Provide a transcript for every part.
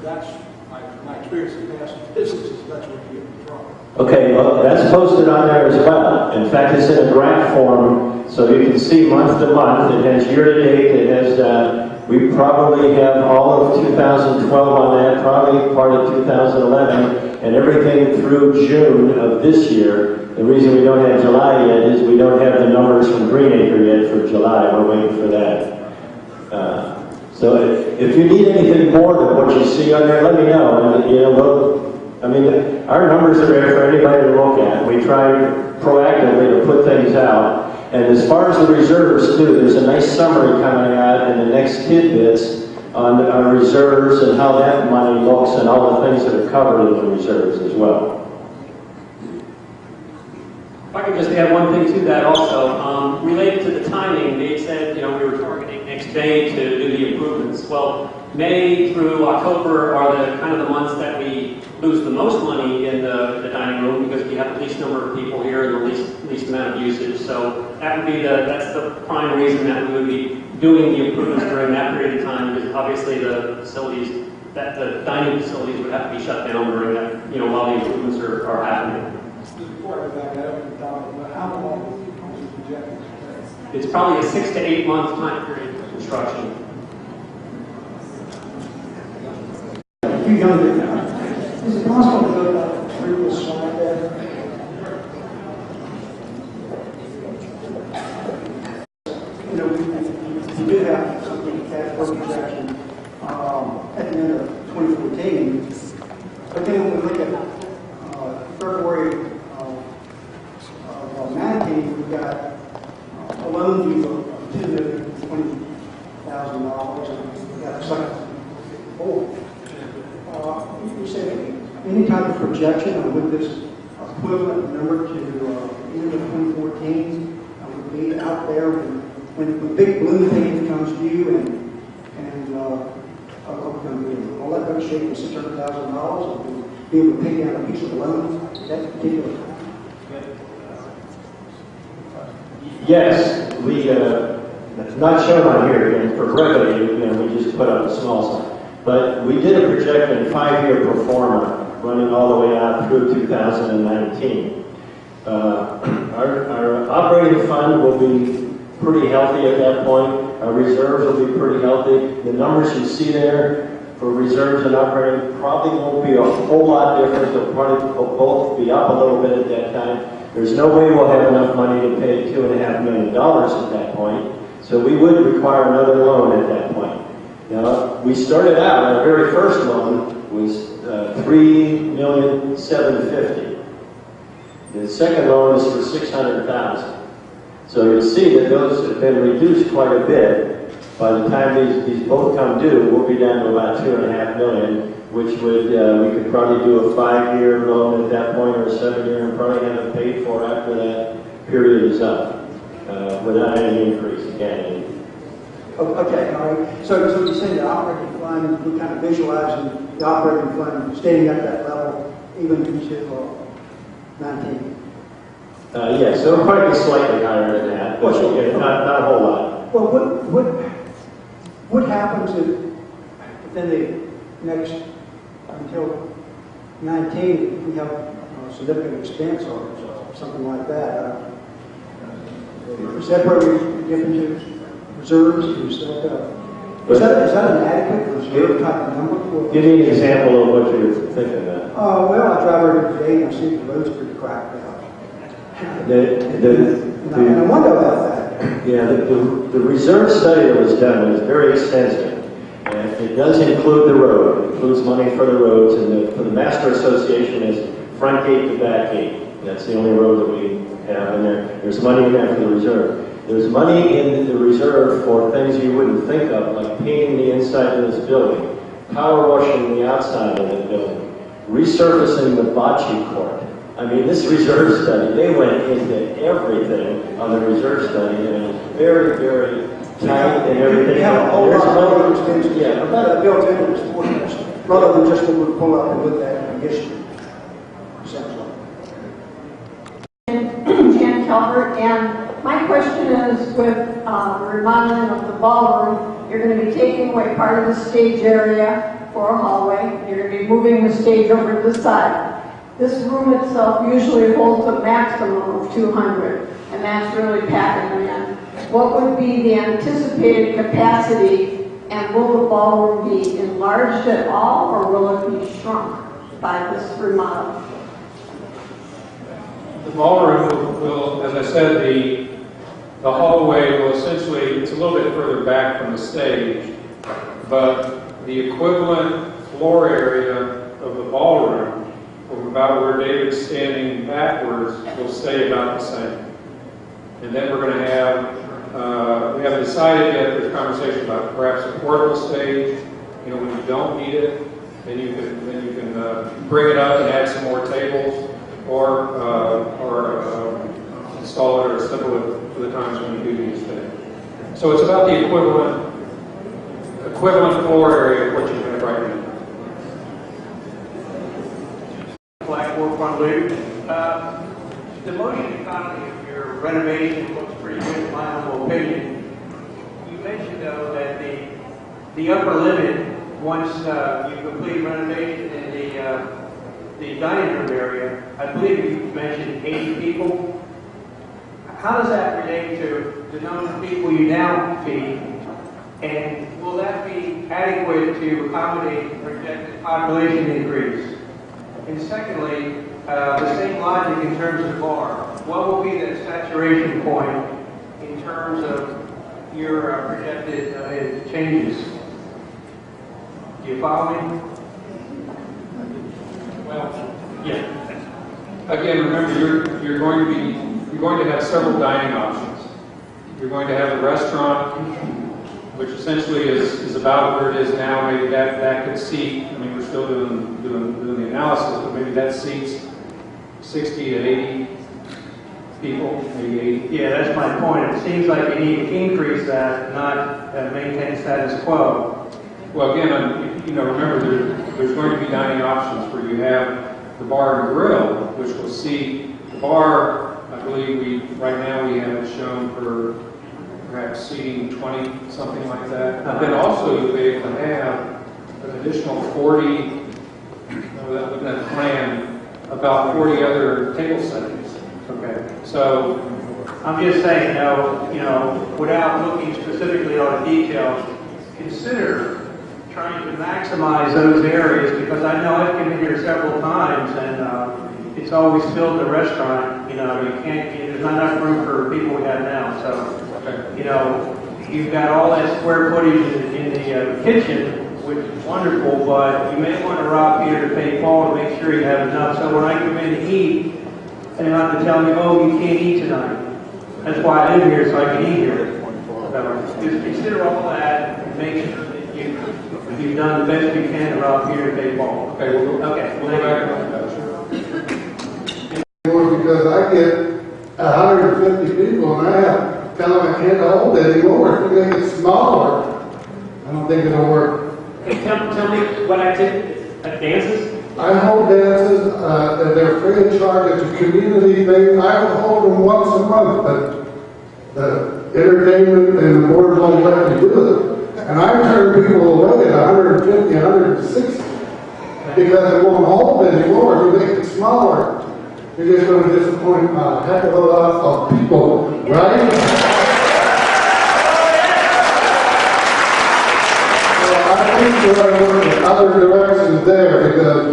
that's my experience in past businesses, that's where you get in trouble. Okay, well, that's posted on there as well. In fact, it's in a graph form, so you can see month to month. It has year to date. It has, we probably have all of 2012 on that, probably part of 2011, and everything through June of this year. The reason we don't have July yet is we don't have the numbers from Greenacre yet for July. We're waiting for that. So if you need anything more than what you see on there, let me know. And, you know, I mean, our numbers are there for anybody to look at. We try proactively to put things out. And as far as the reserves too, there's a nice summary coming out in the next tidbits on our reserves and how that money looks and all the things that are covered in the reserves as well. If I could just add one thing to that also, related to the timing, they said, you know, we were targeting next May to do the improvements. Well, May through October are the kind of the months that we lose the most money in the dining room because we have the least number of people here and the least amount of usage. So that would be that's the prime reason that we would be doing the improvements during that period of time, because obviously the facilities, the dining facilities would have to be shut down during that, you know, while the improvements are happening. Before I back up, how long is it projected to take? It's probably a 6 to 8 month time period for construction. You younger now. Is it possible to go back to the previous slide there? You know, we did have something cash flow projection at the end of 2014, but then when we look at February of 19, we've got a loan due of $220,000, and we've got a second forward. You said any type of projection on what this equivalent number to end of 2014 would be out there when the big balloon payment comes due and we're going to do all that good shape for $600,000 and be able to pay down a piece of the loan at that particular time? Yes, we, it's not shown on here, and for brevity, you know, we just put up a small sign. But we did a projection 5-year pro forma running all the way out through 2019. Our operating fund will be pretty healthy at that point. Our reserves will be pretty healthy. The numbers you see there for reserves and operating probably won't be a whole lot different. They'll probably both be up a little bit at that time. There's no way we'll have enough money to pay $2.5 million at that point. So we would require another loan at that point. Now, we started out, our very first loan was $3,750,000. The second loan is for $600,000. So you'll see that those have been reduced quite a bit. By the time these both come due, we'll be down to about $2.5 million, which would we could probably do a 5-year loan at that point, or a 7-year, and probably have it paid for after that period is up, without any increase again. Okay, all right. So you're saying the operating fund, we're kind of visualizing the operating fund staying at that level even into 19? Yeah, so it'll probably be slightly higher than that, but not a whole lot. Well, what happens if within the next, until 19, if we have a significant expense or something like that? Is that where we get into reserves? Is that an adequate reserve type of number? Give me an example of what you're thinking of. Well, I drive every day and I see the roads pretty cracked out. And I wonder about that. Yeah, the reserve study that was done was very extensive. And it does include the road. It includes money for the roads, and for the Master Association is front gate to back gate. That's the only road that we have in there. There's money in there for the reserve. There's money in the reserve for things you wouldn't think of, like painting the inside of this building, power washing the outside of the building, resurfacing the bocce court. I mean, this reserve study, they went into everything on the reserve study, and it was very, very tight and everything. You have a whole lot of other expenses. Yeah. About built into this forecast, rather than just what we pull up and look at in history. Sounds like. Jan Calvert, and my question is with the remodeling of the ballroom, you're going to be taking away part of the stage area for a hallway. You're going to be moving the stage over to the side. This room itself usually holds a maximum of 200, and that's really packing them in. What would be the anticipated capacity, and will the ballroom be enlarged at all, or will it be shrunk by this remodel? The ballroom will, as I said, the hallway will essentially, it's a little bit further back from the stage, but the equivalent floor area of the ballroom, from about where David's standing backwards, will stay about the same. And then we're going to have, we haven't decided yet, there's conversation about perhaps a portable stage. You know, when you don't need it, then you can bring it up and add some more tables, or install it or assemble it for the times when you do need a stage. So it's about the equivalent floor area of what you have right now. Blackboard Front Loop. The motion economy of your renovation looks pretty good in my humble opinion. You mentioned though that the upper limit, once you complete renovation in the dining room area, I believe you mentioned 80 people. How does that relate to the number of people you now feed? And will that be adequate to accommodate the projected population increase? And secondly, the same logic in terms of the bar. What will be the saturation point in terms of your projected changes? Do you follow me? Well, yeah. Again, remember, you're going to have several dining options. You're going to have a restaurant, which essentially is about where it is now. Maybe that could seat. I mean, we're still doing the analysis, but maybe that seats 60 to 80 people, maybe 80. Yeah, that's my point. It seems like you need to increase that, not maintain status quo. Well, again, remember there's going to be dining options where you have the bar and grill, which will seat the bar. I believe right now we have it shown for perhaps seating 20, something like that. But then also you'll be able to have an additional 40. That plan, about 40 other table settings. Okay. So I'm just saying, without looking specifically on the details, consider trying to maximize those areas, because I know I've been here several times and it's always filled the restaurant. You can't, there's not enough room for people we have now. So, you've got all that square footage in the kitchen, which is wonderful, but you may want to rob Peter to pay Paul to make sure you have enough. So when I come in to eat, and I have to tell me, oh, you can't eat tonight. That's why I live here, so I can eat here. So just consider all that and make sure that you've done the best you can to rob Peter to pay Paul. Okay, we'll go back. Because I get 150 people and I have to tell them I can't hold it anymore. If we make it smaller, I don't think it'll work. Hey, tell me what activity, dances? I hold dances, they're free of charge, it's a community thing. I would hold them once a month, but the entertainment and the board won't let me do it. And I turn people away at 150, 160, because it won't hold anymore. If you make it smaller, you're just going to disappoint a heck of a lot of people, right? I think there are other directions there, because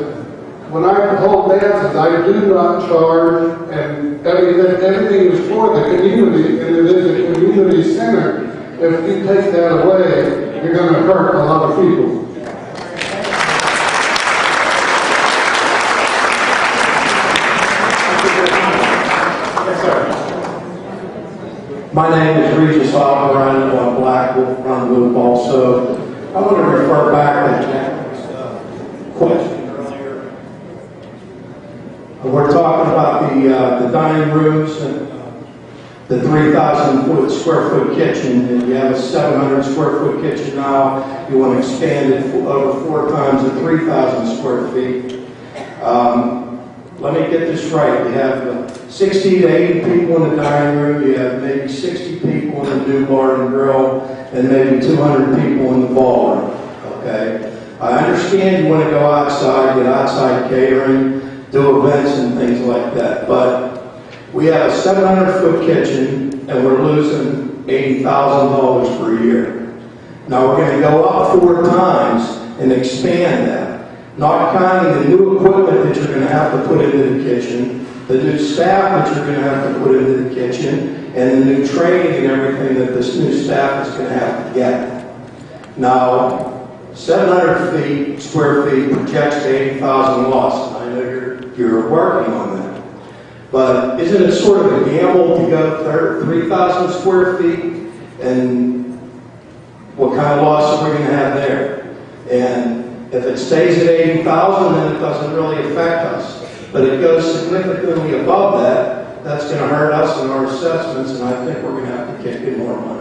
when I hold dances, I do not charge, and everything is for the community, and it is a community center. If you take that away, you're going to hurt a lot of people. My name is Regis Hopper. I live on Blackwood, Front Loop also. I want to refer back to Jack's question earlier. We're talking about the dining rooms and the 3,000 square foot kitchen, and you have a 700 square foot kitchen now. You want to expand it over 4 times to 3,000 square feet. Let me get this right. You have 60 to 80 people in the dining room. You have maybe 60 people in the new bar and grill, and maybe 200 people in the ballroom. Okay. I understand you want to go outside, get outside catering, do events and things like that, but we have a 700-foot kitchen and we're losing $80,000 per year. Now we're going to go up 4 times and expand that, not counting the new equipment that you're going to have to put into the kitchen, the new staff that you're going to have to put into the kitchen, and the new training and everything that this new staff is going to have to get. Now, 700 square feet projects to 80,000 lost. I know you're working on that. But isn't it sort of a gamble to go 3,000 square feet? And what kind of loss are we going to have there? And if it stays at 80,000, then it doesn't really affect us. But it goes significantly above that, that's going to hurt us in our assessments, and I think we're going to have to kick in more money.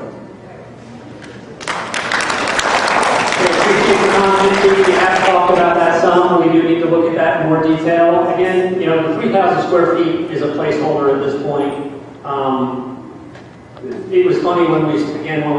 We have talked about that some. We do need to look at that in more detail. Again, you know, the 3,000 square feet is a placeholder at this point. It was funny when we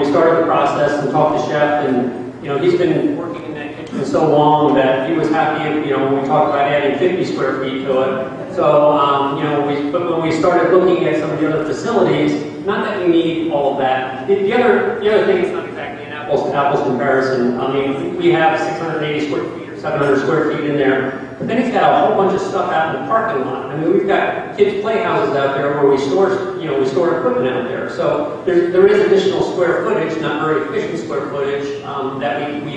started the process and talked to Chef, and you know, he's been working in that kitchen so long that he was happy. You know, when we talked about adding 50 square feet to it. So you know, when we started looking at some of the other facilities, not that we need all of that. The other thing is not exactly an apples to apples comparison. I mean, we have 680 square feet or 700 square feet in there, but then it's got a whole bunch of stuff out in the parking lot. I mean, we've got kids' playhouses out there where we store equipment out there. So there is additional square footage, not very efficient square footage, that we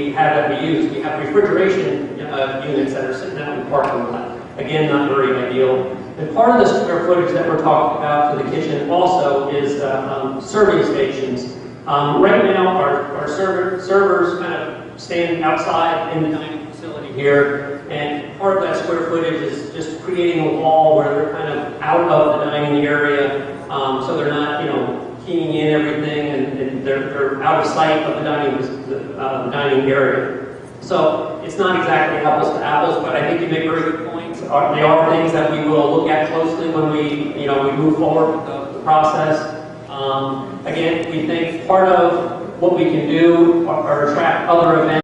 use. We have refrigeration units that are sitting out in the parking lot. Again, not very ideal. And part of the square footage that we're talking about for the kitchen also is serving stations. Right now, our servers kind of stand outside in the dining facility here, and part of that square footage is just creating a wall where they're kind of out of the dining area, so they're not, you know, keying in everything, and they're out of sight of the dining area. So it's not exactly apples to apples, but I think you make very good points. They are things that we will look at closely when we move forward with the process. Again, we think part of what we can do are attract other events.